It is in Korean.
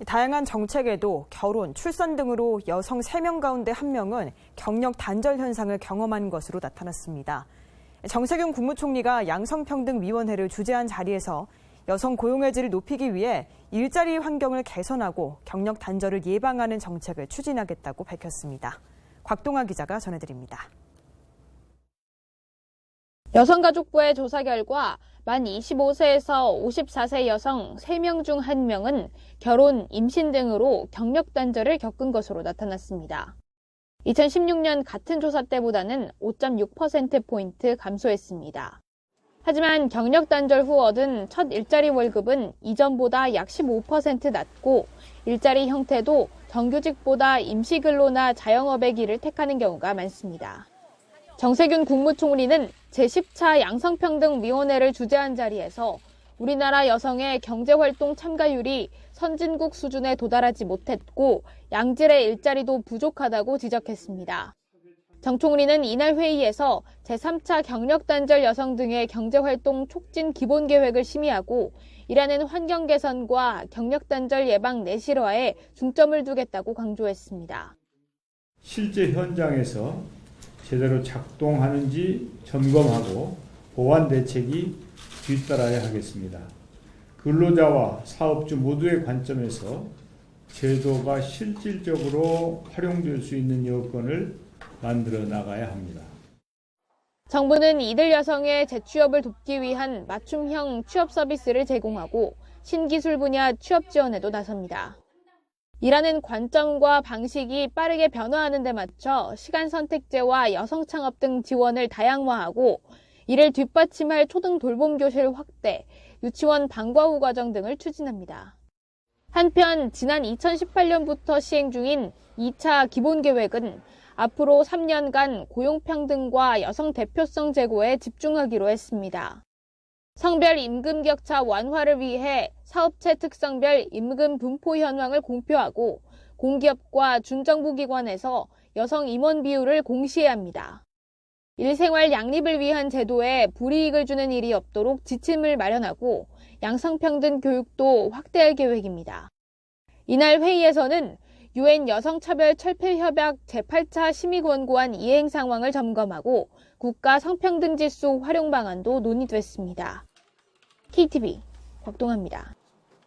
다양한 정책에도 결혼, 출산 등으로 여성 3명 가운데 1명은 경력 단절 현상을 경험한 것으로 나타났습니다. 정세균 국무총리가 양성평등위원회를 주재한 자리에서 여성 고용의 질을 높이기 위해 일자리 환경을 개선하고 경력 단절을 예방하는 정책을 추진하겠다고 밝혔습니다. 곽동아 기자가 전해드립니다. 여성가족부의 조사 결과 만 25세에서 54세 여성 3명 중 1명은 결혼, 임신 등으로 경력 단절을 겪은 것으로 나타났습니다. 2016년 같은 조사 때보다는 5.6%포인트 감소했습니다. 하지만 경력 단절 후 얻은 첫 일자리 월급은 이전보다 약 15% 낮고 일자리 형태도 정규직보다 임시근로나 자영업의 길을 택하는 경우가 많습니다. 정세균 국무총리는 제10차 양성평등위원회를 주재한 자리에서 우리나라 여성의 경제활동 참가율이 선진국 수준에 도달하지 못했고 양질의 일자리도 부족하다고 지적했습니다. 정 총리는 이날 회의에서 제3차 경력단절 여성 등의 경제활동 촉진 기본계획을 심의하고 일하는 환경 개선과 경력단절 예방 내실화에 중점을 두겠다고 강조했습니다. 실제 현장에서 제대로 작동하는지 점검하고 보완 대책이 뒤따라야 하겠습니다. 근로자와 사업주 모두의 관점에서 제도가 실질적으로 활용될 수 있는 여건을 만들어 나가야 합니다. 정부는 이들 여성의 재취업을 돕기 위한 맞춤형 취업 서비스를 제공하고 신기술 분야 취업 지원에도 나섭니다. 일하는 관점과 방식이 빠르게 변화하는 데 맞춰 시간 선택제와 여성 창업 등 지원을 다양화하고 이를 뒷받침할 초등 돌봄 교실 확대, 유치원 방과 후 과정 등을 추진합니다. 한편 지난 2018년부터 시행 중인 2차 기본계획은 앞으로 3년간 고용평등과 여성 대표성 제고에 집중하기로 했습니다. 성별 임금 격차 완화를 위해 사업체 특성별 임금 분포 현황을 공표하고 공기업과 준정부기관에서 여성 임원 비율을 공시해야 합니다. 일생활 양립을 위한 제도에 불이익을 주는 일이 없도록 지침을 마련하고 양성평등 교육도 확대할 계획입니다. 이날 회의에서는 유엔 여성차별철폐협약 제8차 심의권고안 이행 상황을 점검하고 국가 성평등지수 활용 방안도 논의됐습니다. KTV 곽동아입니다.